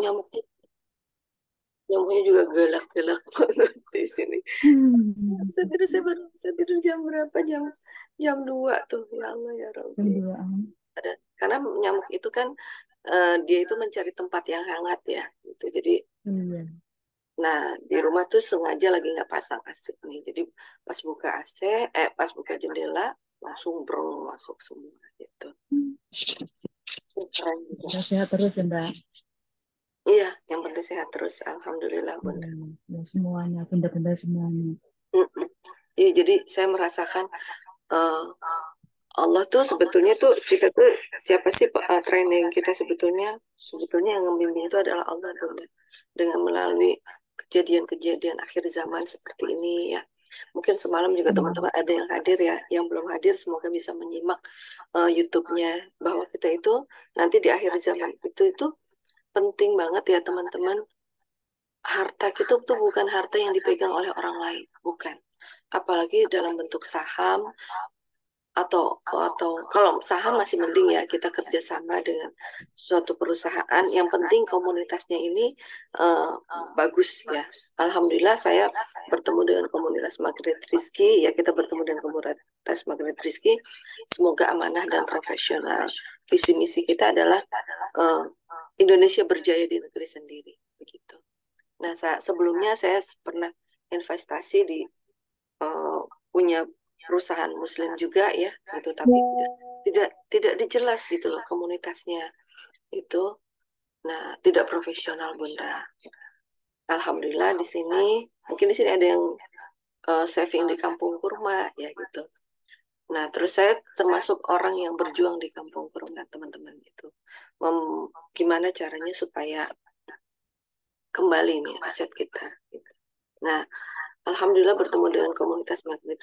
nyamuknya nyamuknya juga galak-galak banget di sini. Nggak bisa tidur, saya baru bisa tidur jam berapa? Jam 2 tuh. Ya Allah ya Rabbi. Penduaan. Ada, karena nyamuk itu kan dia itu mencari tempat yang hangat ya. Gitu. Jadi, Iya. nah di rumah tuh sengaja lagi nggak pasang AC nih. Jadi pas buka AC, pas buka jendela langsung brong masuk semua gitu. Keren juga. Kita sehat terus ya, Mbak. Iya, yang penting sehat terus. Alhamdulillah, Iya, Bunda. ya semuanya, benda-benda semuanya. Mm-mm. Iya, jadi saya merasakan eh, Allah tuh sebetulnya tuh kita tuh siapa sih training kita sebetulnya yang membimbing itu adalah Allah, Bunda. Dengan melalui kejadian-kejadian akhir zaman seperti ini ya. Mungkin semalam juga Hmm. teman-teman ada yang hadir ya, yang belum hadir semoga bisa menyimak YouTube-nya bahwa kita itu nanti di akhir zaman itu penting banget ya teman-teman. Harta itu tuh bukan harta yang dipegang oleh orang lain, bukan. Apalagi dalam bentuk saham atau kalau saham masih mending ya kita kerjasama dengan suatu perusahaan. Yang penting komunitasnya ini eh, bagus ya. Alhamdulillah saya bertemu dengan komunitas Maghrib Rizki ya, kita bertemu dengan komunitas Maghrib Rizki. Semoga amanah dan profesional. Visi misi kita adalah eh, Indonesia berjaya di negeri sendiri begitu. Nah, sebelumnya saya pernah investasi di eh, punya perusahaan Muslim juga ya, gitu. Tapi tidak dijelas gitu loh komunitasnya itu. Nah, tidak profesional, Bunda. Alhamdulillah di sini, mungkin di sini ada yang saving di kampung kurma ya gitu. Nah, terus saya termasuk orang yang berjuang di kampung kurma, teman-teman gitu. Gimana caranya supaya kembali nih aset kita. Gitu. Nah, Alhamdulillah bertemu dengan komunitas Magnet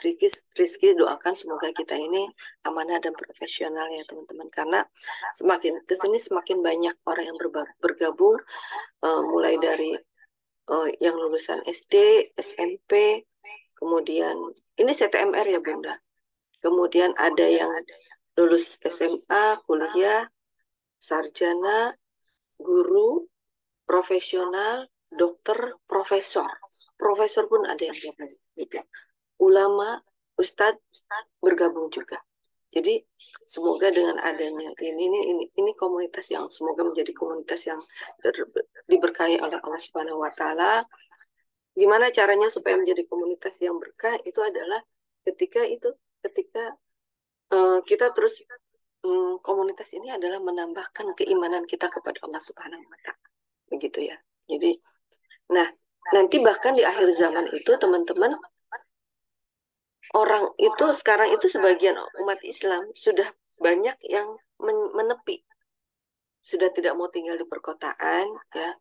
Rizky, doakan semoga kita ini amanah dan profesional ya teman-teman. Karena semakin ke sini semakin banyak orang yang bergabung, mulai dari yang lulusan SD, SMP, kemudian ini CTMR ya Bunda. Kemudian ada yang lulus SMA, kuliah, sarjana, guru, profesional, dokter, profesor. Profesor pun ada yang gabung. Gitu. Ulama, ustadz bergabung juga. Jadi semoga dengan adanya ini komunitas yang semoga menjadi komunitas yang diberkahi oleh Allah Subhanahu wa taala. Gimana caranya supaya menjadi komunitas yang berkah itu adalah ketika kita terus komunitas ini adalah menambahkan keimanan kita kepada Allah Subhanahu wa taala. Begitu ya. Jadi nah, nanti bahkan di akhir zaman itu teman-teman orang itu sekarang itu sebagian umat Islam sudah banyak yang menepi, sudah tidak mau tinggal di perkotaan ya,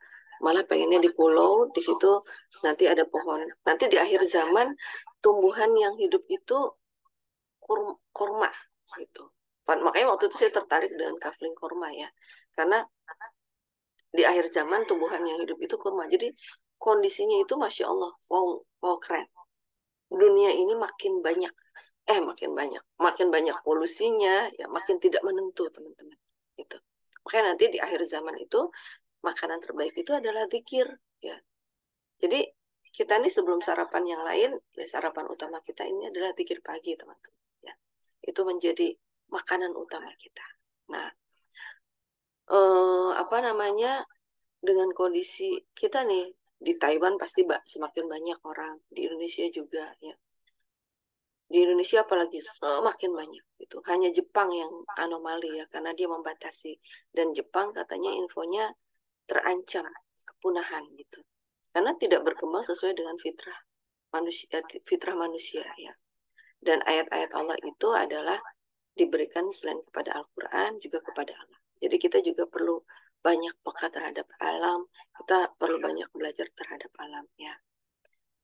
malah pengennya di pulau, di situ nanti ada pohon. Nanti di akhir zaman tumbuhan yang hidup itu kurma gitu. Makanya waktu itu saya tertarik dengan kafling kurma ya, karena di akhir zaman tumbuhan yang hidup itu kurma. Jadi kondisinya itu masya Allah, wow, wow keren. Dunia ini makin banyak polusinya, ya makin tidak menentu teman-teman. Itu. Makanya nanti di akhir zaman itu makanan terbaik itu adalah zikir, ya. Jadi kita nih sebelum sarapan yang lain, ya sarapan utama kita ini adalah zikir pagi teman-teman. Ya, itu menjadi makanan utama kita. Nah, apa namanya dengan kondisi kita nih di Taiwan pasti semakin banyak orang, di Indonesia juga ya. Di Indonesia apalagi semakin banyak itu. Hanya Jepang yang anomali ya karena dia membatasi, dan Jepang katanya infonya terancam kepunahan gitu. Karena tidak berkembang sesuai dengan fitrah manusia ya. Dan ayat-ayat Allah itu adalah diberikan selain kepada Al-Qur'an juga kepada Allah. Jadi kita juga perlu banyak peka terhadap alam, kita perlu banyak belajar terhadap alam ya.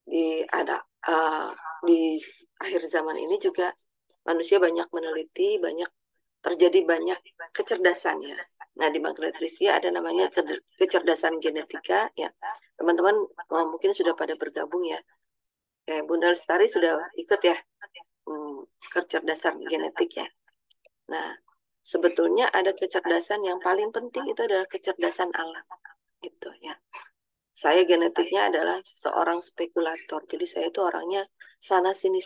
Di ada di akhir zaman ini juga manusia banyak meneliti, terjadi banyak kecerdasan ya. Nah di Bangladesh ada namanya kecerdasan genetika ya. Teman-teman mungkin sudah pada bergabung ya. Kayak Bunda Lestari sudah ikut ya kecerdasan genetik ya. Nah sebetulnya ada kecerdasan yang paling penting itu adalah kecerdasan alam. Itu ya. Saya genetiknya adalah seorang spekulator. Jadi saya itu orangnya sana sini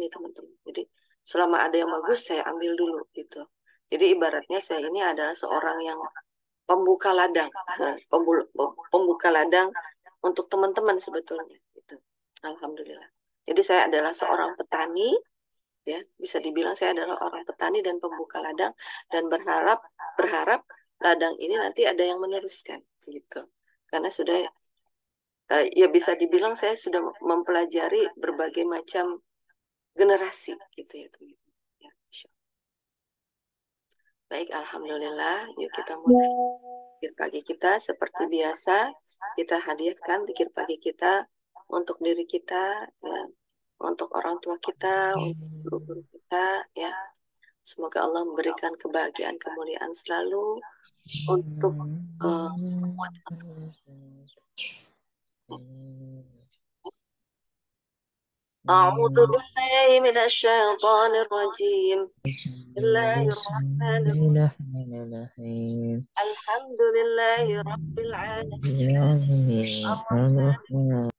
teman-teman. Jadi selama ada yang bagus saya ambil dulu gitu. Jadi ibaratnya saya ini adalah seorang yang pembuka ladang, pembuka ladang untuk teman-teman sebetulnya. Gitu. Alhamdulillah. Jadi saya adalah seorang petani, ya bisa dibilang saya adalah orang petani dan pembuka ladang dan berharap berharap ladang ini nanti ada yang meneruskan gitu. Karena sudah ya bisa dibilang saya sudah mempelajari berbagai macam generasi gitu ya teman-teman. Ya, Masya Allah. Baik, alhamdulillah. Yuk kita mulai zikir pagi kita seperti biasa. Kita hadiahkan zikir pagi kita untuk diri kita, ya, untuk orang tua kita, untuk guru-guru kita, ya. Semoga Allah memberikan kebahagiaan, kemuliaan selalu untuk semua teman-teman. أعوذ بالله من الشيطان الرجيم. بسم الله الرحمن الرحيم. الحمد لله رب العالمين الرحمن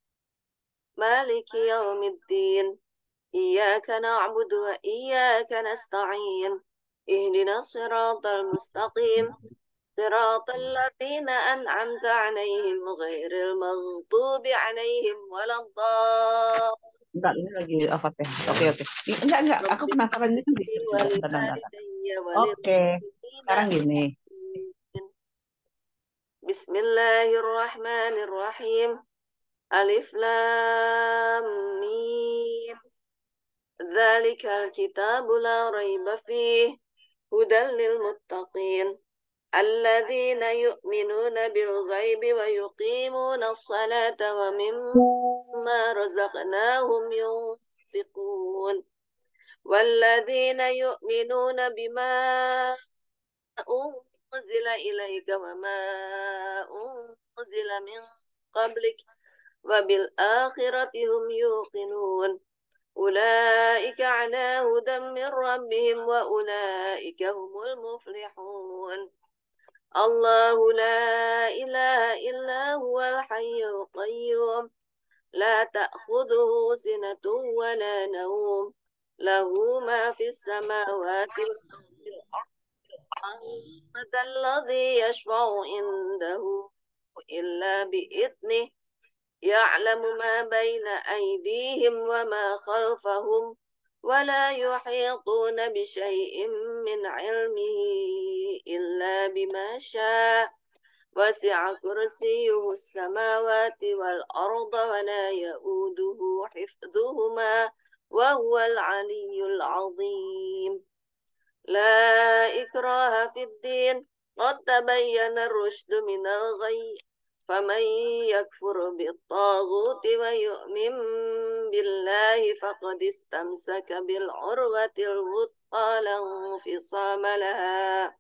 مالك يوم الدين إياك نعبد وإياك نستعين اهدنا الصراط المستقيم صراط الذين أنعمت عليهم غير المغضوب عليهم ولا الضالين. Enggak, ini lagi apa teh? Oke. Enggak. Aku penasaran ini kan bentar. Oke, sekarang gini. Bismillahirrahmanirrahim. Alif Lam Mim. Dzalikal kitabu la raiba fihi hudan lil muttaqin. الذين يؤمنون بالغيب ويقيمون الصلاة ومما رزقناهم ينفقون والذين يؤمنون بما أنزل إليك وما أنزل من قبلك وبالآخرة هم يوقنون أولئك على هدى من ربهم وأولئك هم المفلحون الله لا إله إلا هو الحي القيوم لا تأخذه سنة ولا نوم له ما في السماوات وفي الأرض الذي يشفع عنده إلا بإذنه يعلم ما بين أيديهم وما خلفهم ولا يحيطون بشيء من علمه إلا بما شاء وسع كرسيه السماوات والأرض ولا يؤوده حفظهما وهو العلي العظيم لا إكراه في الدين قد تبين الرشد من الغي فمن يكفر بالطاغوت ويؤمن بالله فقد استمسك بالعروة الوثقى لا انفصام لها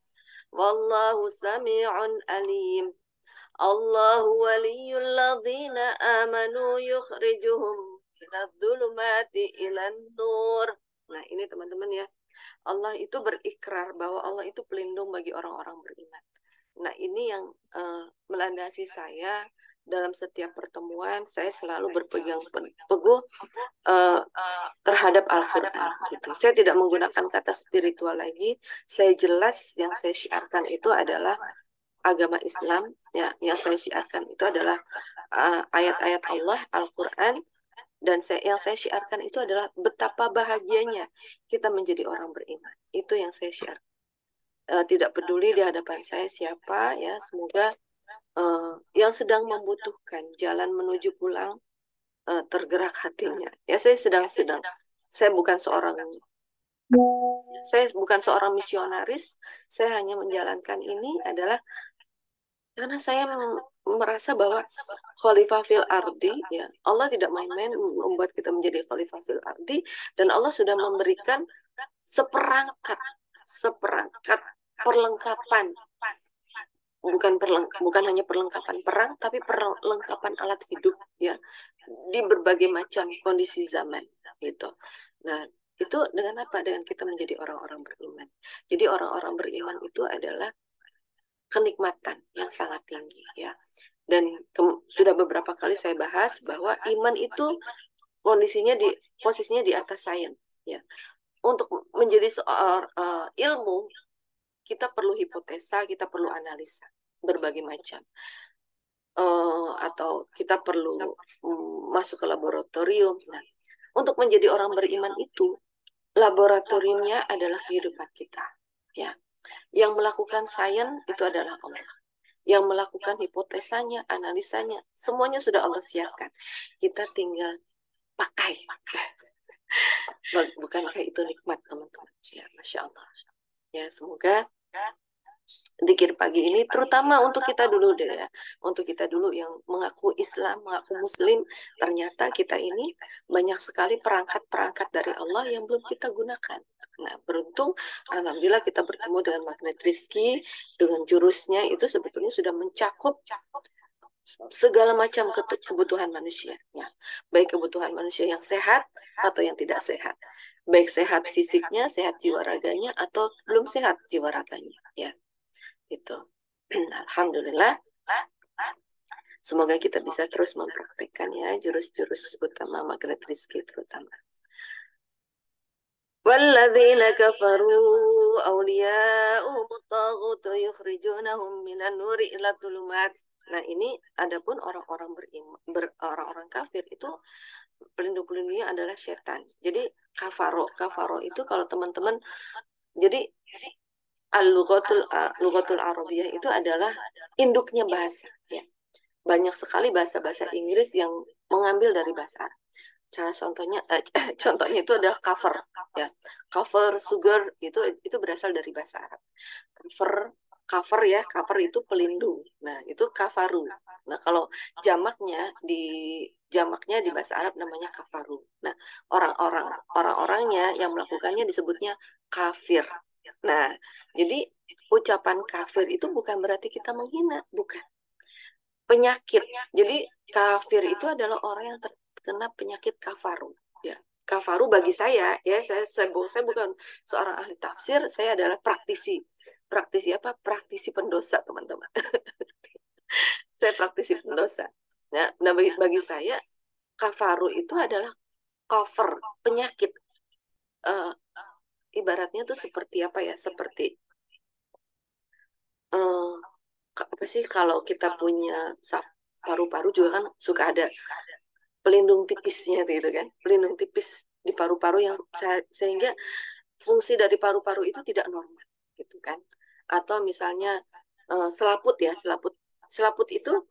والله سميع عليم الله ولي الذين آمنوا يخرجهم من الظلمات إلى النور. Nah ini teman-teman ya, Allah itu berikrar bahwa Allah itu pelindung bagi orang-orang beriman. Nah, ini yang melandasi saya dalam setiap pertemuan. Saya selalu berpegang teguh terhadap Al-Quran. Gitu. Saya tidak menggunakan kata spiritual lagi. Saya jelas yang saya syiarkan itu adalah agama Islam. Ya, yang saya syiarkan itu adalah ayat-ayat Allah, Al-Quran. Dan yang saya syiarkan itu adalah betapa bahagianya kita menjadi orang beriman. Itu yang saya syiarkan. Tidak peduli di hadapan saya siapa, ya semoga yang sedang membutuhkan jalan menuju pulang tergerak hatinya. Ya saya saya bukan seorang misionaris. Saya hanya menjalankan ini adalah karena saya merasa bahwa khalifah fil ardi, ya Allah tidak main-main membuat kita menjadi khalifah fil ardi, dan Allah sudah memberikan seperangkat perlengkapan, bukan hanya perlengkapan perang, tapi perlengkapan alat hidup ya di berbagai macam kondisi zaman gitu. Nah, itu dengan apa? Dengan kita menjadi orang-orang beriman. Jadi orang-orang beriman itu adalah kenikmatan yang sangat tinggi ya. Dan sudah beberapa kali saya bahas bahwa iman itu posisinya di atas sains, ya. Untuk menjadi ilmu, kita perlu hipotesa, kita perlu analisa berbagai macam, atau kita perlu masuk ke laboratorium. Nah, untuk menjadi orang beriman itu, laboratoriumnya adalah kehidupan kita, ya. Yang melakukan sains itu adalah Allah. Yang melakukan hipotesanya, analisanya, semuanya sudah Allah siapkan. Kita tinggal pakai. Bukankah itu nikmat, teman-teman? Ya, Masya Allah. Ya, semoga zikir pagi ini terutama untuk kita dulu deh ya. Untuk kita dulu yang mengaku Islam, mengaku Muslim, ternyata kita ini banyak sekali perangkat-perangkat dari Allah yang belum kita gunakan. Nah, beruntung, alhamdulillah kita bertemu dengan magnet rizki, dengan jurusnya itu sebetulnya sudah mencakup segala macam kebutuhan manusia. Ya. Baik kebutuhan manusia yang sehat atau yang tidak sehat. Baik sehat fisiknya, sehat jiwa raganya, atau belum sehat jiwa raganya. Ya, itu. Alhamdulillah. Semoga kita bisa terus mempraktikkan ya jurus-jurus utama magnet rizki terutama. وَالَّذِينَ كَفَرُوا أَوْلِيَاؤُهُمُ الطَّاغُوتُ يُخْرِجُونَهُم مِّنَ النُّورِ إِلَى الظُّلُمَاتِ. Nah, ini adapun orang-orang orang-orang kafir itu pelindung-pelindungnya adalah setan. Jadi kafaro itu kalau teman-teman, jadi lughatul arabiyah itu adalah induknya bahasa, ya. Banyak sekali bahasa-bahasa Inggris yang mengambil dari bahasa Arab. Salah contohnya itu adalah cover, ya. Cover, sugar itu berasal dari bahasa Arab. Cover ya, cover itu pelindung. Nah, itu kafaru. Nah, kalau jamaknya di bahasa Arab namanya kafaru. Nah, orang-orangnya yang melakukannya disebutnya kafir. Nah, jadi ucapan kafir itu bukan berarti kita menghina, bukan. Penyakit. Jadi kafir itu adalah orang yang terkena penyakit kafaru, ya. Kafaru bagi saya, ya, saya bukan seorang ahli tafsir, saya adalah praktisi. Praktisi apa? Praktisi pendosa, teman-teman. Saya praktisi pendosa. Nah, bagi saya kafaru itu adalah cover penyakit. Ibaratnya tuh seperti apa ya? Seperti apa sih, kalau kita punya paru-paru juga kan suka ada pelindung tipisnya gitu kan, pelindung tipis di paru-paru yang sehingga fungsi dari paru-paru itu tidak normal gitu kan. Atau misalnya selaput ya, selaput itu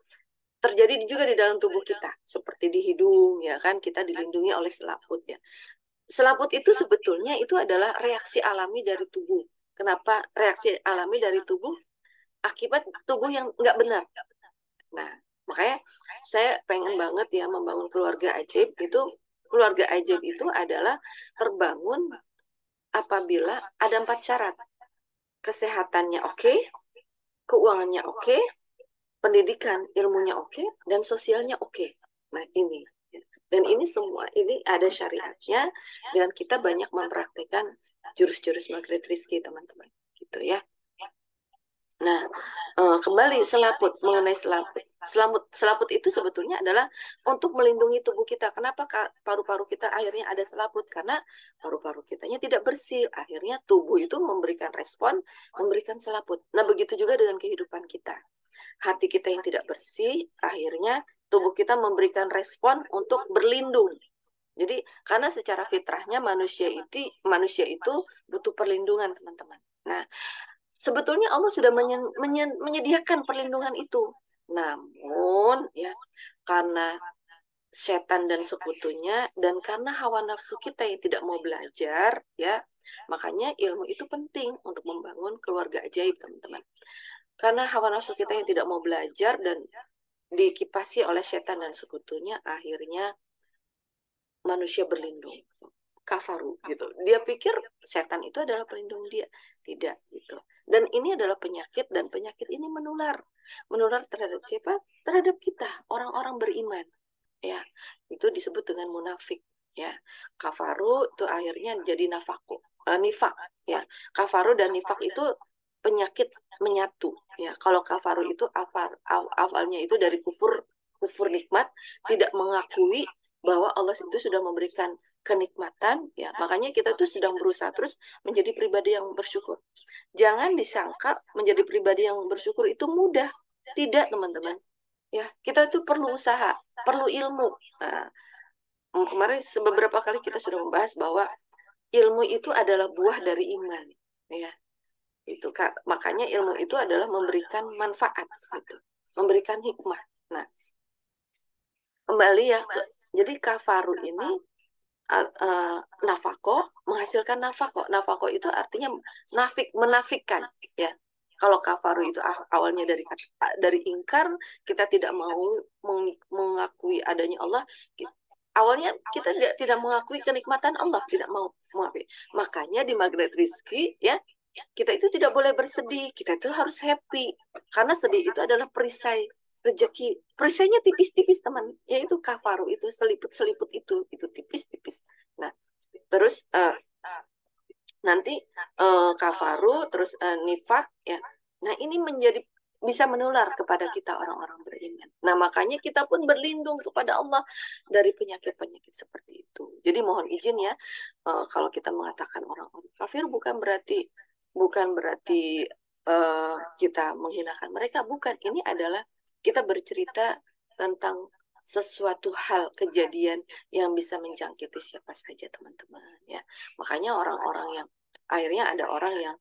terjadi juga di dalam tubuh kita, seperti di hidung ya kan, kita dilindungi oleh selaput ya. Selaput itu sebetulnya itu adalah reaksi alami dari tubuh. Kenapa reaksi alami dari tubuh? Akibat tubuh yang nggak benar. Nah, makanya saya pengen banget ya membangun keluarga ajaib itu. Keluarga ajaib itu adalah terbangun apabila ada 4 syarat. Kesehatannya oke, keuangannya oke, pendidikan ilmunya oke, dan sosialnya oke. Nah, ini. Dan ini semua, ini ada syariatnya, dan kita banyak mempraktikkan jurus-jurus magnet rizki, teman-teman. Gitu ya. Nah, kembali mengenai selaput itu sebetulnya adalah untuk melindungi tubuh kita. Kenapa paru-paru kita akhirnya ada selaput? Karena paru-paru kitanya tidak bersih. Akhirnya tubuh itu memberikan respon, memberikan selaput. Nah, begitu juga dengan kehidupan kita. Hati kita yang tidak bersih, akhirnya tubuh kita memberikan respon untuk berlindung. Jadi, karena secara fitrahnya manusia itu butuh perlindungan, teman-teman. Nah, sebetulnya Allah sudah menyediakan perlindungan itu. Namun ya, karena setan dan sekutunya, dan karena hawa nafsu kita yang tidak mau belajar ya, makanya ilmu itu penting untuk membangun keluarga ajaib, teman-teman. Karena hawa nafsu kita yang tidak mau belajar dan dikipasi oleh setan dan sekutunya, akhirnya manusia berlindung, kafaru gitu. Dia pikir setan itu adalah pelindung dia. Tidak gitu. Dan ini adalah penyakit, dan penyakit ini menular. Menular terhadap siapa? Terhadap kita, orang-orang beriman. Ya, itu disebut dengan munafik. Ya, kafaru itu akhirnya jadi nifak. Ya, kafaru dan nifak itu penyakit menyatu ya. Kalau kafaru itu awalnya itu dari kufur nikmat, tidak mengakui bahwa Allah itu sudah memberikan kenikmatan ya. Makanya kita tuh sedang berusaha terus menjadi pribadi yang bersyukur. Jangan disangka menjadi pribadi yang bersyukur itu mudah. Tidak, teman-teman. Ya, kita tuh perlu usaha, perlu ilmu. Nah, kemarin beberapa kali kita sudah membahas bahwa ilmu itu adalah buah dari iman ya. Itu makanya ilmu itu adalah memberikan manfaat gitu, memberikan hikmah. Nah, kembali ya jadi kafaru ini nafako, menghasilkan nafako. Nafako itu artinya menafikan ya. Kalau kafaru itu awalnya dari ingkar, kita tidak mau mengakui adanya Allah. Awalnya kita tidak mengakui kenikmatan Allah, tidak mau mengakui. Makanya di magnet rizki ya, kita itu tidak boleh bersedih, kita itu harus happy. Karena sedih itu adalah perisai rezeki. Perisainya tipis-tipis, teman. Yaitu kafaru, itu seliput-seliput itu tipis-tipis. Nah, terus nanti kafaru, terus nifak ya. Nah, ini bisa menular kepada kita orang-orang beriman. Nah, makanya kita pun berlindung kepada Allah dari penyakit-penyakit seperti itu. Jadi mohon izin ya, kalau kita mengatakan orang-orang kafir bukan berarti kita menghinakan mereka, bukan. Ini adalah kita bercerita tentang sesuatu hal kejadian yang bisa menjangkiti siapa saja, teman-teman ya. Makanya orang-orang yang akhirnya ada orang yang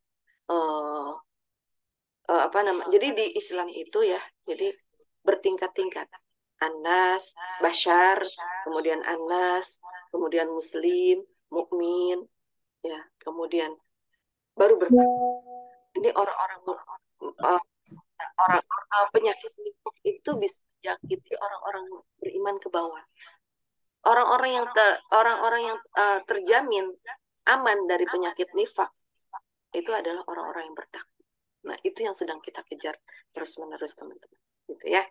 jadi di Islam itu ya, jadi bertingkat-tingkat. Anas, Bashar, kemudian Anas, kemudian Muslim, mukmin, ya, kemudian baru ini orang-orang penyakit nifak itu bisa menyakiti orang-orang beriman ke bawah. Orang-orang yang terjamin aman dari penyakit nifak itu adalah orang-orang yang bertakwa. Nah, itu yang sedang kita kejar terus-menerus, teman-teman. Gitu ya.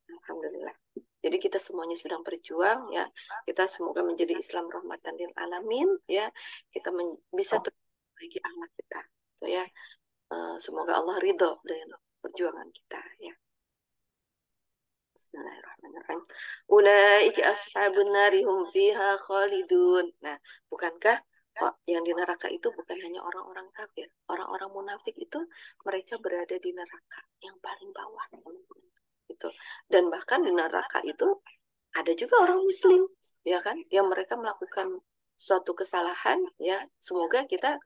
Alhamdulillah. Jadi kita semuanya sedang berjuang ya. Kita semoga menjadi Islam rahmatan lil alamin ya. Kita bisa terbaiki akhlak kita. Gitu ya. Semoga Allah ridho dengan perjuangan kita ya. Bismillahirrahmanirrahim. Ulaika ashabun nari hum fiha khalidun. Nah, bukankah yang di neraka itu bukan hanya orang-orang kafir, orang-orang munafik itu mereka berada di neraka yang paling bawah, gitu. Dan bahkan di neraka itu ada juga orang Muslim, ya kan, yang mereka melakukan suatu kesalahan, ya. Semoga kita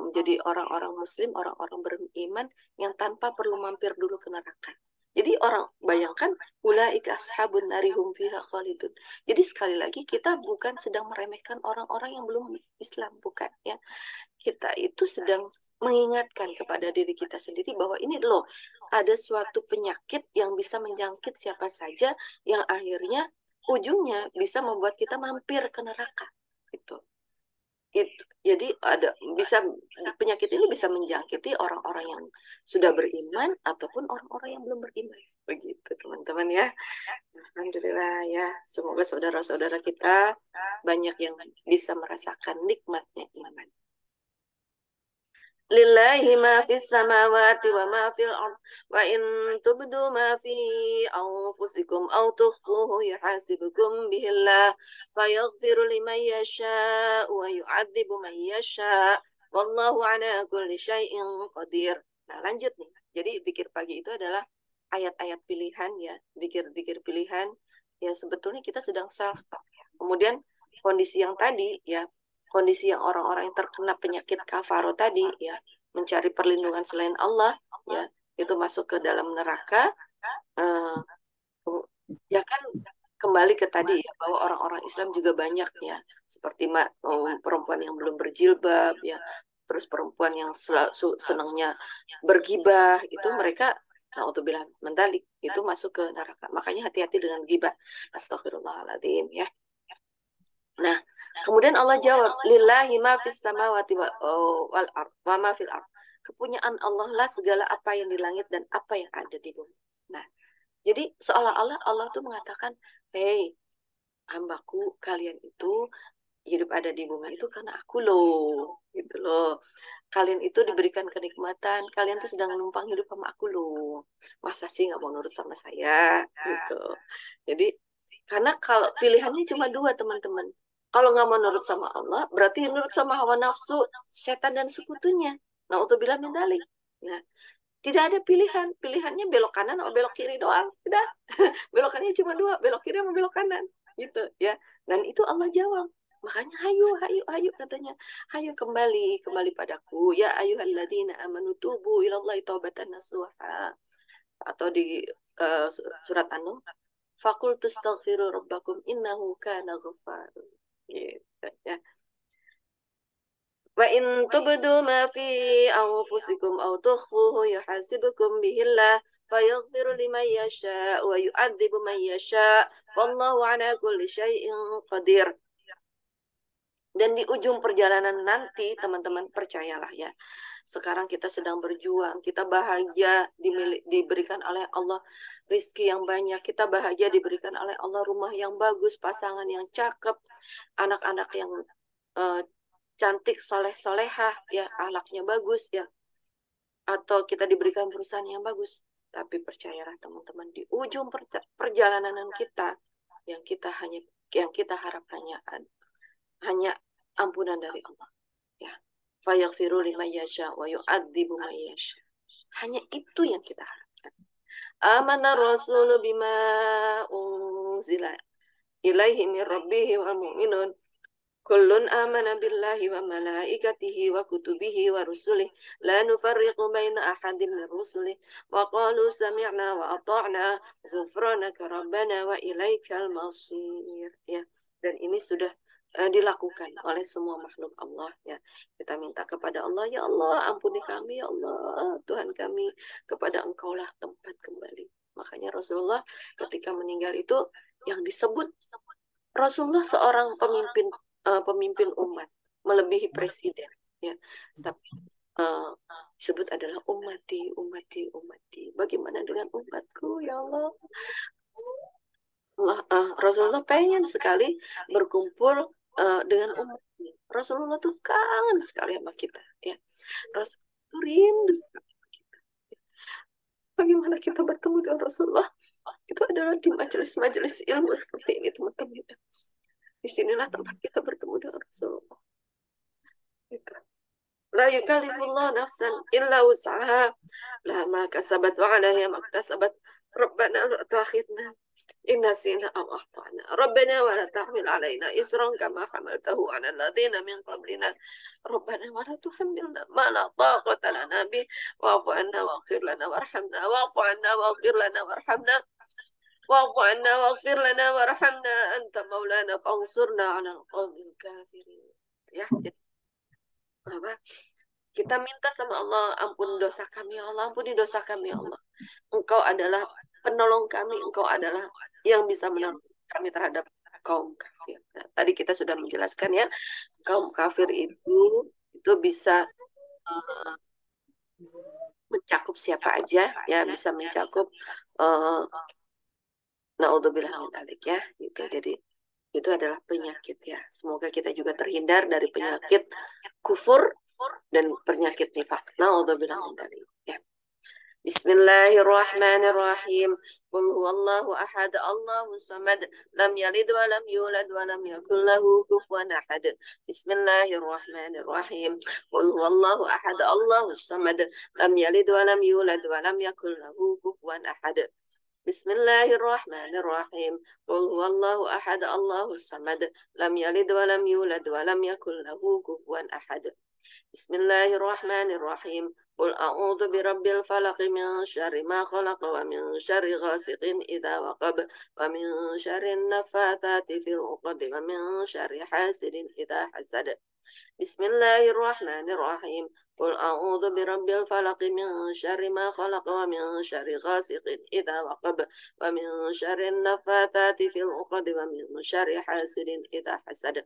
menjadi orang-orang Muslim, orang-orang beriman yang tanpa perlu mampir dulu ke neraka. Jadi bayangkan ulaika ashabun nari hum fiha khalidun. Jadi sekali lagi kita bukan sedang meremehkan orang-orang yang belum Islam, bukan ya. Kita itu sedang mengingatkan kepada diri kita sendiri bahwa ini loh ada suatu penyakit yang bisa menjangkit siapa saja yang akhirnya ujungnya bisa membuat kita mampir ke neraka. Jadi penyakit ini bisa menjangkiti orang-orang yang sudah beriman ataupun orang-orang yang belum beriman. Begitu, teman-teman ya. Alhamdulillah ya. Semoga saudara-saudara kita banyak yang bisa merasakan nikmatnya iman. Lillahi ma fis samawati wa ma fil ard wa in tubdu ma fi anfusikum aw tukhfuhu yuhasibukum bihillah fayaghfiru liman yasha wa yu'adzibu man yasha wallahu ala kulli syai'in qadir. Nah, lanjut nih. Jadi zikir pagi itu adalah ayat-ayat pilihan ya, zikir-zikir pilihan ya, sebetulnya kita sedang self talk ya. Kemudian kondisi yang tadi ya, kondisi yang orang-orang yang terkena penyakit kafaro tadi ya, mencari perlindungan selain Allah ya, itu masuk ke dalam neraka. Ya kan, kembali ke tadi ya, bahwa orang-orang Islam juga banyak ya, seperti perempuan yang belum berjilbab ya, terus perempuan yang senangnya bergibah, itu mereka naudzubillah mendalik itu masuk ke neraka. Makanya hati-hati dengan gibah. Astagfirullahaladzim ya. Nah, kemudian Allah jawab, lillahi ma fis samawati wal ard wa ma fil ard. Kepunyaan Allah lah segala apa yang di langit dan apa yang ada di bumi. Nah, jadi seolah-olah Allah tuh mengatakan, "Hei, hambaku, kalian itu hidup ada di bumi itu karena aku loh, gitu loh. Kalian itu diberikan kenikmatan, kalian tuh sedang numpang hidup sama aku loh. Masa sih nggak mau nurut sama saya, gitu. Jadi, karena kalau pilihannya cuma dua, teman-teman. Kalau nggak mau nurut sama Allah, berarti nurut sama hawa nafsu, setan dan sekutunya. Nah, untuk bilang mendalik. Nah, tidak ada pilihan. Pilihannya belok kanan atau belok kiri doang. Tidak. Belokannya cuma dua, belok kiri sama belok kanan. Gitu ya. Dan itu Allah jawab. Makanya hayu, hayu, hayu katanya. Hayu kembali padaku. Ya ayyuhalladzina amanu tubu ilallahi taubatan nasuha. Atau di surat An-Nur. Faqul tastaghfiru rabbakum innahu kana ghaffar. Gitu ya. Wa in tubdu ma fi anfusikum aw tukhfuhu yuhasibukum bihillah fayaghfiru liman yasha wa yu'adzibu man yasha wallahu ala kulli syai'in qadir. Dan di ujung perjalanan nanti, teman-teman percayalah ya. Sekarang kita sedang berjuang, kita bahagia diberikan oleh Allah rizki yang banyak, kita bahagia diberikan oleh Allah rumah yang bagus, pasangan yang cakep, anak-anak yang cantik, soleh-solehah, ya, akhlaknya bagus, ya, atau kita diberikan perusahaan yang bagus. Tapi percayalah teman-teman, di ujung perjalanan kita, yang kita harap hanya ampunan dari Allah. Ya, fayaghfiru liman yasha wa yu'adzibu man yasha. Hanya itu yang kita harapkan. Amana rasulu bima unzila ilaihi min rabbihi wal mu'minun kullun amana billahi wa malaikatihi wa kutubihi wa rusulih la nufarriqu baina ahadin min rusulih wa qalu sami'na wa ata'na ghufranaka rabbana wa ilaikal masir. Ya, dan ini sudah dilakukan oleh semua makhluk Allah ya. Kita minta kepada Allah, ya Allah ampuni kami ya Allah, Tuhan kami, kepada Engkaulah tempat kembali. Makanya Rasulullah ketika meninggal itu yang disebut Rasulullah seorang pemimpin umat, melebihi presiden ya. Tapi disebut adalah ummati. Bagaimana dengan umatku ya Allah? Rasulullah pengen sekali berkumpul dengan umatnya. Rasulullah tuh kangen sekali sama kita ya. Rasulullah tuh rindu sama kita. Bagaimana kita bertemu dengan Rasulullah? Itu adalah di majelis-majelis ilmu seperti ini, teman-teman. Disinilah tempat kita bertemu dengan Rasulullah. Gitu. La yukallifullahu nafsan illa wus'aha laha ma kasabat wa 'alaiha ma iktasabat. Rabbana la tu'akhidna إن نسينا أو أخطأنا ربنا ولا تحمل علينا إصرا كما حملته على الذين من قبلنا ربنا ولا تحملنا ما لا طاقة لنا به واعف عنا واغفر لنا وارحمنا واعف عنا واغفر لنا وارحمنا واعف عنا واغفر لنا وارحمنا أنت مولانا فانصرنا على القوم الكافرين. Ya, apa? Kita minta sama Allah, ampun dosa kami ya Allah, ampuni dosa kami ya Allah. Engkau adalah penolong kami, Engkau adalah yang bisa menolong kami terhadap kaum kafir. Nah, tadi kita sudah menjelaskan ya, kaum kafir itu bisa mencakup siapa aja, ya bisa mencakup naudzubillah min dzalik ya, gitu. Jadi itu adalah penyakit ya. Semoga kita juga terhindar dari penyakit kufur dan penyakit nifak. Naudzubillah min dzalik ya. Bismillahirrahmanirrahim. Qul huwallahu ahad, Allahus samad, lam yalid wa lam yulad wa lam yakul lahu kufuwan ahad. Bismillahirrahmanirrahim. Qul huwallahu ahad, Allahus samad, lam yalid wa lam yulad wa lam yakul lahu kufuwan ahad. Bismillahirrahmanirrahim. Qul huwallahu ahad, Allahus samad, lam yalid wa lam yulad wa lam yakul lahu kufuwan ahad. Bismillahirrahmanirrahim. Qul a'udzu birabbil falaq min syarri ma khalaq wa min syarri ghasiqin idza waqab wa min syarri naffatsati fil 'uqad wa min syarri hasidin idza hasad. Bismillahirrahmanirrahim. Qul a'udzu birabbil falaq min syarri ma khalaq wa min syarri ghasiqin idza waqab wa min syarri naffatsati fil 'uqad wa min syarri hasidin idza hasad.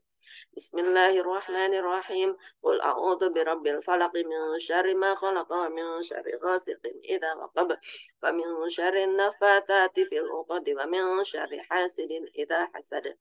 Bismillahirrahmanirrahim. Qul a'udzu birabbil falaq min syarri ma khalaq wa min syarri ghasiqin idza waqab wa min syarri naffatsati fil 'uqad wa min syarri hasidin idza hasad.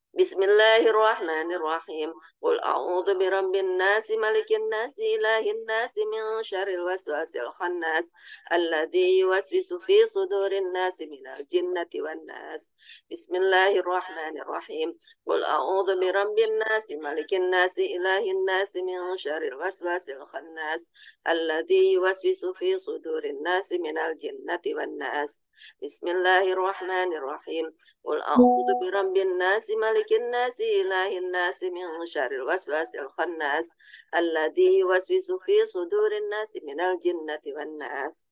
Bismillahirrahmanirrahim. Qul a'udzu birabbin nasi malikin nasi ilahin nasi min syarril waswasil khannas alladzi yuwaswisu fi sudurin nasi minal jinnati wan nas. Bismillahirrahmanirrahim. Qul a'udzu birabbin nasi malikin nasi ilahin nasi min syarril waswasil khannas alladzi yuwaswisu fi sudurin nasi minal jinnati wan nas. Bismillahirrahmanirrahim. Qul a'udzu birabbin nasi malikin nasi ilahin nasi min syarril waswasil khannas alladzi yuwaswisu fi sudurin nasi minal jinnati wan nas.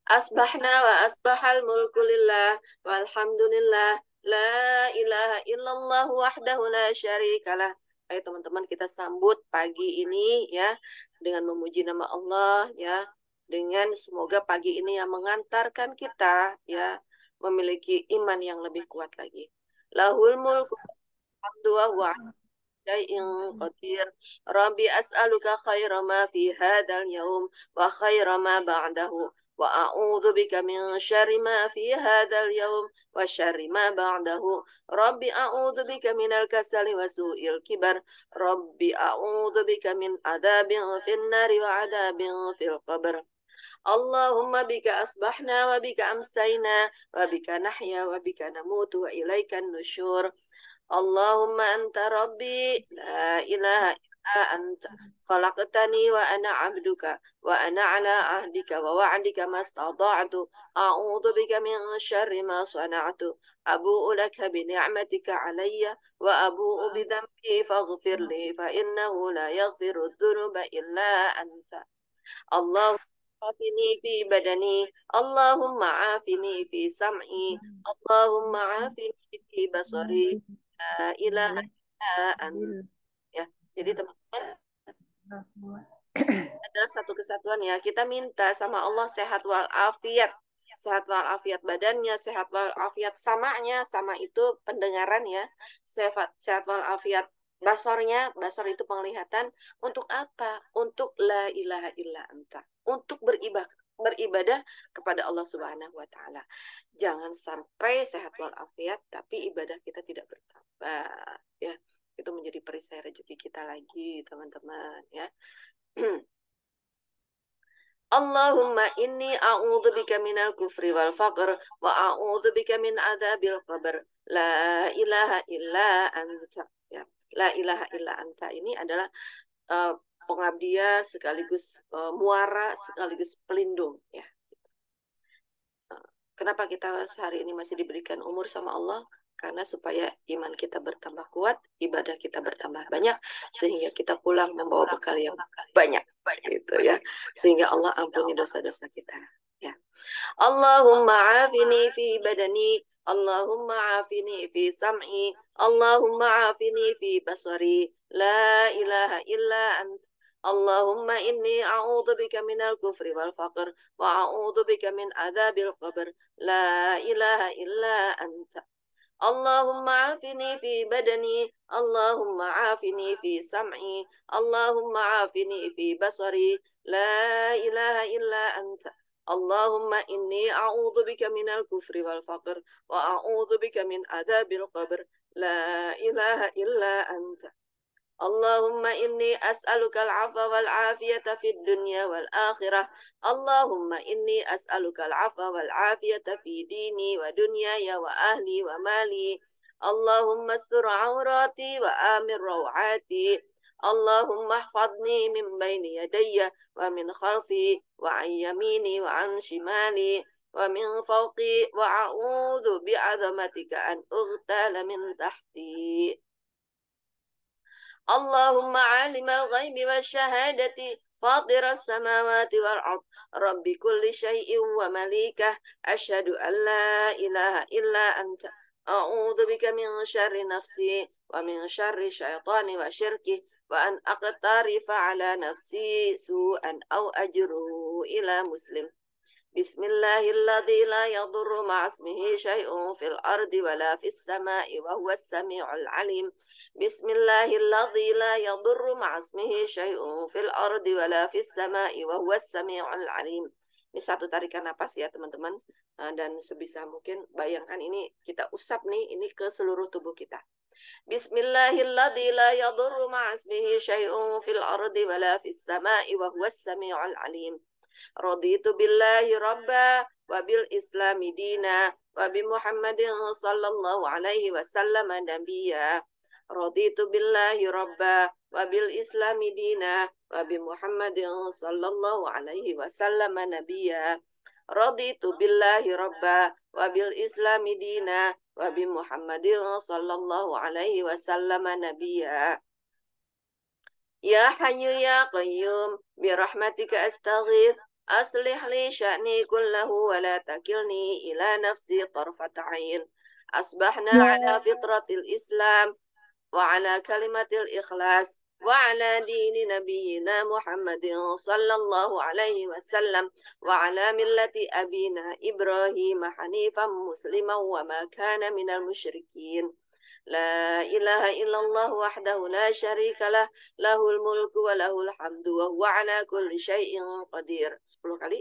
Asbahna wa asbahal mulku lillah walhamdulillah la ilaha illallah wahdahu la syarikalah. Ayo teman-teman, kita sambut pagi ini ya dengan memuji nama Allah ya, dengan semoga pagi ini yang mengantarkan kita ya memiliki iman yang lebih kuat lagi. Lahul mulku hamdu wa huwa syai'in qadir. Rabbi as'aluka khaira ma fi hadzal yaum wa khaira ma ba'dahu wa a'udzu bika min syarri ma fi hadzal yaum wa syarri ma ba'dahu. Rabbi a'udzu bika minal kasali wa su'il kibar. Rabbi a'udzu bika min adzabin fin nari wa adzabin fil qabr. Allahumma bika asbahna wa bika amsayna wa bika nahya wa bika namutu wa ilaikan nusyur. Allahumma anta rabbi la ilaha illa anta khalaqtani wa ana abduka wa ana ala ahdika wa wa'dika mastata'tu a'udzu bika min syarri ma sana'tu abu'u laka bi ni'matika alayya wa abu'u bi dhanbi faghfir li fa innahu la yaghfiru dhunuba illa anta. Allah عافني في بدني اللهم عافني في سمعي اللهم عافني في بصري لا إله إلا أنت ya. Jadi teman-teman adalah satu kesatuan ya. Kita minta sama Allah sehat walafiat. Sehat walafiat badannya, sehat walafiat samanya, sama itu pendengaran ya. Sehat walafiat basornya, basor itu penglihatan. Untuk apa? Untuk la ilaha illa anta. Untuk beribadah kepada Allah Subhanahu wa taala. Jangan sampai sehat walafiat tapi ibadah kita tidak bertambah ya. Itu menjadi perisai rezeki kita lagi, teman-teman ya. Allahumma inni a'udzubika minal kufri wal faqr wa a'udzubika min adzabil qabr. La ilaha illa anta ya. La ilaha illa anta ini adalah pengabdian sekaligus muara sekaligus pelindung ya. Kenapa kita hari ini masih diberikan umur sama Allah? Karena supaya iman kita bertambah kuat, ibadah kita bertambah banyak, sehingga kita pulang membawa bekal yang banyak gitu ya, sehingga Allah ampuni dosa-dosa kita ya. Allahumma afini fi badani, Allahumma afini fi sam'i, Allahumma afini fi basari, la ilaha illa anta. Allahumma inni a'udzu bika minal kufri wal faqr wa a'udzu bika min adzabil qabr. La ilaha illa anta. Allahumma afini fi badani, Allahumma afini fi sam'i, Allahumma afini fi basari. La ilaha illa anta. Allahumma inni a'udzu bika minal kufri wal faqr wa a'udzu bika min adzabil qabr. La ilaha illa anta. Allahumma inni as'aluka al-'afwa wal 'afiyata fid dunya wal akhirah. Allahumma inni as'aluka al-'afwa wal 'afiyata fi dini wa dunyaya wa ahli wa mali. Allahumma astur 'aurati wa amir rawati. Allahumma ihfadni min baini yadayya wa min khalfi wa an yamini wa an shimali wa min fawqi wa a'udzu bi'azamatika an ughtala min tahti. اللهم عالم الغيب والشهادة فاطر السماوات والأرض رب كل شيء ومليكه أشهد أن لا إله إلا أنت أعوذ بك من شر نفسي ومن شر الشيطان وشركه وأن أقترف على نفسي سوءا أو أجره إلى مسلم. Bismillahilladzi la yadurru ma'asmihi syai'un fil ardi wala fis sama'i wa huwas sami'ul alim. Bismillahilladzi la yadurru ma'asmihi syai'un fil ardi wala fis sama'i wa huwas sami'ul alim. Ini satu tarikan napas ya teman-teman. Dan sebisa mungkin bayangkan ini kita usap nih ini ke seluruh tubuh kita. Bismillahilladzi la yadurru ma'asmihi syai'un fil ardi wala fis sama'i wa huwas sami'ul alim. Raditu billahi rabba wa bil islami dina wa bi Muhammadin sallallahu alaihi wasallam nabiyya. Raditu billahi rabba wa bil islami dina wa bi Muhammadin sallallahu alaihi wasallam nabiyya. Raditu billahi rabba wa bil islami dina wa bi Muhammadin sallallahu alaihi wasallam nabiyya. Ya Hayyu ya Qayyum bi rahmatika astaghith aslih li sya'ni kullahu wa la takilni ila nafsi tarfat 'ain. Asbahna ala fitratil Islam wa ala kalimatil ikhlas wa ala dini nabiyyina Muhammadin sallallahu alaihi wasallam wa ala millati abina Ibrahim hanifan musliman wa ma kana minal musyrikin. La ilaha illallah wahdahu la syarika lah, lahul mulku wa lahul hamdu wa huwa ala kulli syai'in qadir. 10 kali.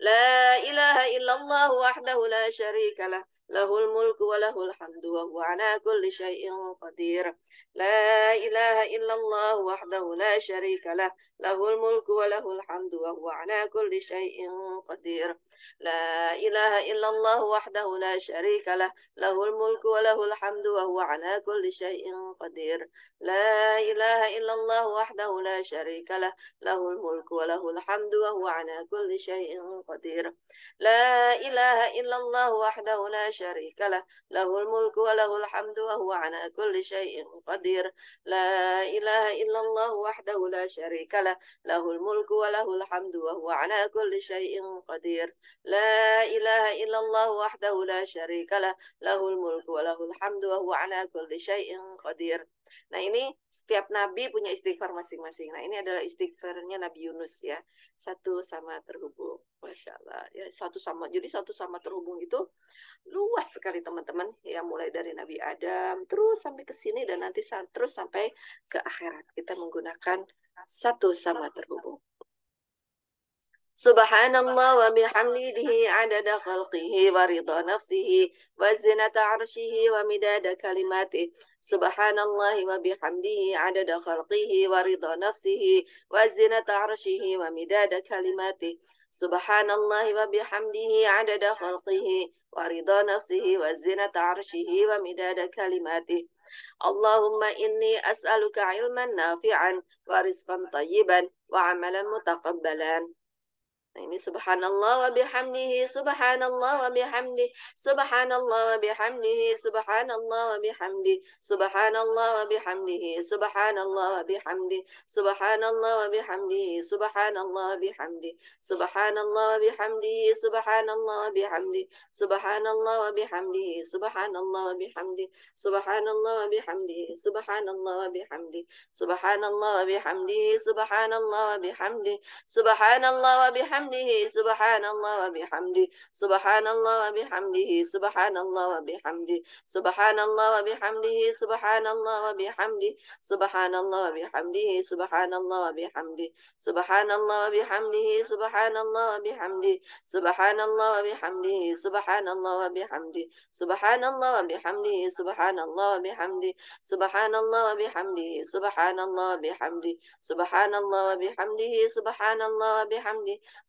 La ilaha illallah wahdahu la syarika lah, lahul mulku wa lahul hamdu wa huwa ala kulli syai'in qadir. La ilaha illallah wahdahu la syarika lah, lahul mulku wa lahul hamdu wa huwa ala kulli syai'in qadir. La ilaha illallah wahdahu la syarika lah, lahul mulku wa lahul hamdu wa huwa ala kulli syai'in qadir. La ilaha illallah wahdahu la syarika lah, lahul mulku wa lahul hamdu wa huwa ala kulli syai'in qadir. La ilaha illallah wahdahu la syarika lah, lahul mulku wa lahul hamdu wa huwa ala kulli syai'in qadir. La ilaha illallah wahdahu la syarika lah, lahul mulku wa lahul hamdu wa huwa ala kulli syai'in qadir. La ilaha illallah wahdahu la syarika lah, lahul mulku wa lahul hamdu wa huwa ala kulli syai'in qadir. Nah, ini setiap nabi punya istighfar masing-masing. Nah, ini adalah istighfarnya Nabi Yunus ya. Satu sama terhubung. Masya Allah. Ya, jadi satu sama terhubung itu luas sekali teman-teman. Ya, mulai dari Nabi Adam terus sampai ke sini dan nanti terus sampai ke akhirat. Kita menggunakan satu sama terhubung. Subhanallah wa bihamdihi adada khalqihi wa ridha nafsihi wa zinata arshihi wa midada kalimatihi. Subhanallah wa bihamdihi adada khalqihi wa ridha nafsihi wa zinata arshihi wa midada kalimatihi. Subhanallah wa bihamdihi adada khalqihi wa ridha nafsihi wa zinata arshihi wa midada kalimatihi. Allahumma inni as'aluka ilman nafi'an wa rizqan tayyiban wa amalan mutaqabbalan. Nah, ini subhanallah wa bihamdihi, subhanallah wa bihamdi, subhanallah wa bihamdihi, subhanallah wa bihamdi, subhanallah wa bihamdihi, subhanallah wa bihamdi, subhanallah wa bihamdihi, subhanallah wa bihamdi, subhanallah wa bihamdihi, subhanallah wa bihamdi, subhanallah wa bihamdihi, subhanallah wa bihamdi, subhanallah wa bihamdihi, subhanallah wa bihamdi, subhanallah wa bihamdihi, subhanallah wa bihamdi, subhanallah wa bihamdi, subhanallah wa bihamdi, subhanallah wa bihamdihi, subhanallah wa bihamdi, subhanallah wa bihamdihi, subhanallah wa bihamdi, subhanallah wa bihamdihi, subhanallah wa bihamdi, subhanallah wa bihamdihi, subhanallah wa bihamdi,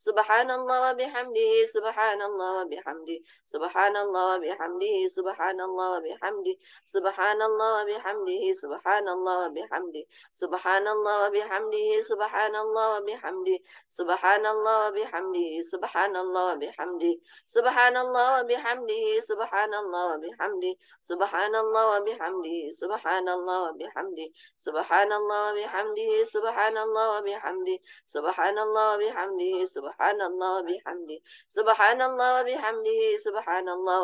subhanallah wa bihamdihi, subhanallah wa bihamdi, subhanallah wa bihamdihi, subhanallah wa bihamdi, subhanallah wa bihamdihi, subhanallah wa bihamdi, subhanallah wa bihamdihi, subhanallah wa bihamdi, subhanallah wa bihamdihi, subhanallah wa bihamdi, subhanallah wa bihamdihi, subhanallah wa bihamdi, subhanallah wa bihamdihi, subhanallah wa bihamdi, subhanallah wa bihamdihi, subhanallah wa bihamdi, subhanallah wa bihamdihi, subhanallah wa bihamdi, subhanallah wa bihamdihi, subhanallah wa bihamdi, subhanallah wa bihamdihi, subhanallah wa bihamdi, subhanallah wa bihamdihi, subhanallah wa bihamdi, subhanallah wa bihamdihi, subhanallah wa bihamdi, subhanallah wa bihamdihi, subhanallah wa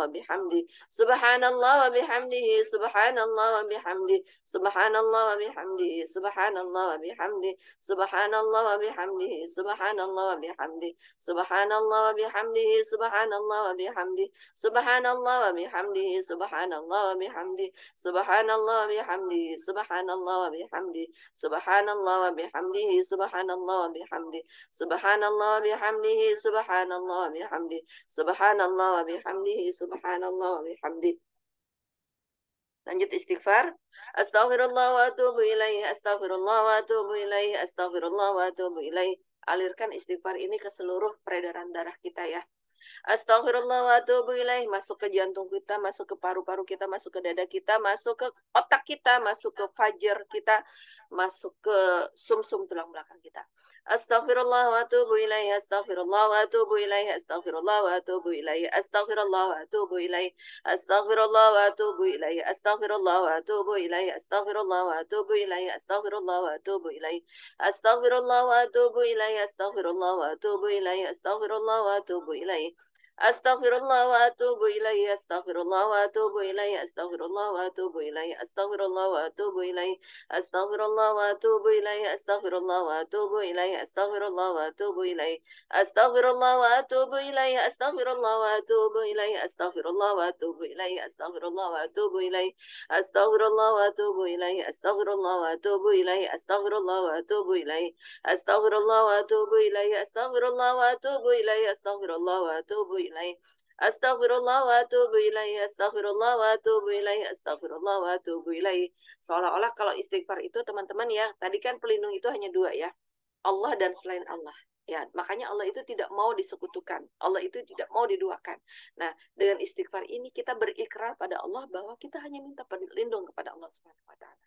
bihamdi, subhanallah wa bihamdihi, subhanallah wa bihamdi, subhanallah wa bihamdihi, subhanallah wa bihamdi, subhanallah wa bihamdihi, subhanallah wa bihamdi, subhanallah wa bihamdihi, subhanallah wa bihamdi, subhanallah wa bihamdihi, subhanallah wa bihamdi, subhanallah wa bihamdihi, subhanallah wa bihamdi, subhanallah wa bihamdihi, subhanallah wa bihamdi, subhanallah wa bihamdihi, subhanallah wa bihamdi, subhanallah wa bihamdihi, subhanallah wa bihamdi, Lanjut istighfar. Astaghfirullah wa atubu ilaih, astaghfirullah wa atubu ilaih, astaghfirullah wa atubu ilaih. Alirkan istighfar ini ke seluruh peredaran darah kita ya. Astaghfirullah wa atubu ilaih, masuk ke jantung kita, masuk ke paru-paru kita, masuk ke dada kita, masuk ke otak kita, masuk ke fajar kita, masuk ke sumsum tulang belakang kita. Astaghfirullah wa atubu ilaih, astaghfirullah wa atubu ilaih, astaghfirullah wa atubu ilaih, astaghfirullah wa atubu ilaih, astaghfirullah wa atubu ilaih, astaghfirullah wa atubu ilaih, astaghfirullah wa atubu ilaih, astaghfirullah wa atubu ilaih, astaghfirullah wa atubu ilaih, astaghfirullah wa atubu ilaih, astaghfirullah wa atubu ilaih. Astaghfirullah wa atubu ilaih, astaghfirullah wa atubu ilaih, astaghfirullah wa atubu ilaih, astaghfirullah wa atubu ilaih, astaghfirullah wa atubu ilaih, astaghfirullah wa atubu ilaih, astaghfirullah wa atubu ilaih, astaghfirullah wa atubu ilaih, astaghfirullah wa atubu ilaih, astaghfirullah wa atubu ilaih, astaghfirullah wa atubu ilaih, astaghfirullah wa atubu ilaih, astaghfirullah wa atubu ilaih, astaghfirullah wa atubu ilaih, astaghfirullah wa atubu ilaih, astaghfirullah wa atubu ilaih, astaghfirullah wa atubu ilaih, astaghfirullah wa atubu ilaih, astaghfirullah wa atubu ilaih, astaghfirullah wa atubu ilaih. Seolah-olah kalau istighfar itu teman-teman ya, tadi kan pelindung itu hanya dua ya, Allah dan selain Allah. Ya, makanya Allah itu tidak mau disekutukan. Allah itu tidak mau diduakan. Nah, dengan istighfar ini kita berikrar pada Allah bahwa kita hanya minta perlindungan kepada Allah Subhanahu wa taala.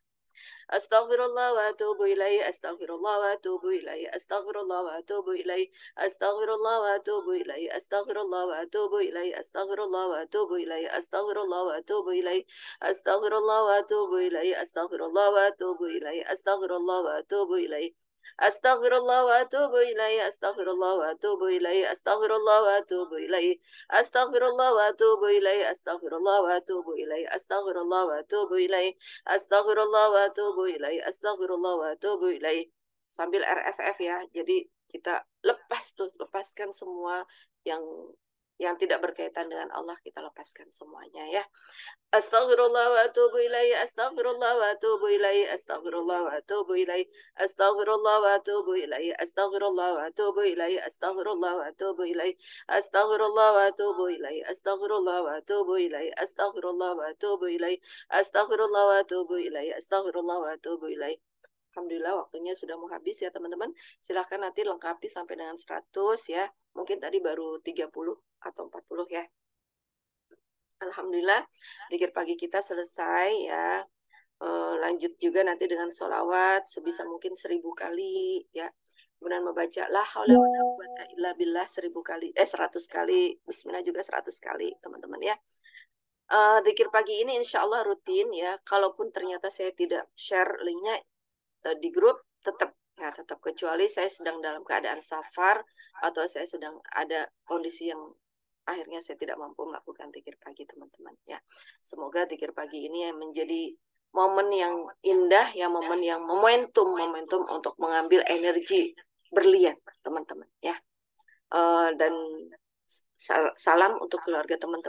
Astaghfirullah wa atubu ilaih, astaghfirullah wa atubu ilaih, astaghfirullah wa atubu ilaih, astaghfirullah wa atubu ilaih, astaghfirullah wa atubu ilaih, astaghfirullah wa atubu ilaih, astaghfirullah wa atubu ilaih, astaghfirullah wa atubu ilaih, astaghfirullah wa atubu ilaih, astaghfirullah wa atubu ilaih, astaghfirullah wa atubu ilaih, astaghfirullah wa atubu ilaih, astaghfirullah wa atubu ilaih, astaghfirullah wa atubu ilaih, astaghfirullah wa atubu ilaih, astaghfirullah wa atubu ilaih, astaghfirullah wa atubu ilaih, astaghfirullah wa atubu ilaih. Sambil RFF ya. Jadi kita lepaskan semua yang tidak berkaitan dengan Allah, kita lepaskan semuanya ya. Astaghfirullah wa atubu ilaih, astaghfirullah wa atubu ilaih, astaghfirullah wa atubu ilaih, astaghfirullah wa atubu ilaih, astaghfirullah wa atubu ilaih, astaghfirullah wa atubu ilaih, astaghfirullah wa atubu ilaih, astaghfirullah wa atubu ilaih, astaghfirullah wa atubu ilaih, astaghfirullah wa atubu ilaih, astaghfirullah wa atubu ilaih. Alhamdulillah waktunya sudah mau habis ya teman-teman. Silahkan nanti lengkapi sampai dengan 100 ya. Mungkin tadi baru 30 atau 40 ya. Alhamdulillah, zikir pagi kita selesai ya. Lanjut juga nanti dengan sholawat sebisa mungkin 1000 kali ya. Kemudian membaca la haula wala quwata illa billah 1000 kali, 100 kali. Bismillah juga 100 kali teman-teman ya. Zikir pagi ini insya Allah rutin ya. Kalaupun ternyata saya tidak share linknya di grup, tetap kecuali saya sedang dalam keadaan safar atau saya sedang ada kondisi yang akhirnya saya tidak mampu melakukan zikir pagi teman-teman ya. Semoga zikir pagi ini yang menjadi momen yang indah ya, momentum untuk mengambil energi berlian teman-teman ya. Dan salam untuk keluarga teman-teman.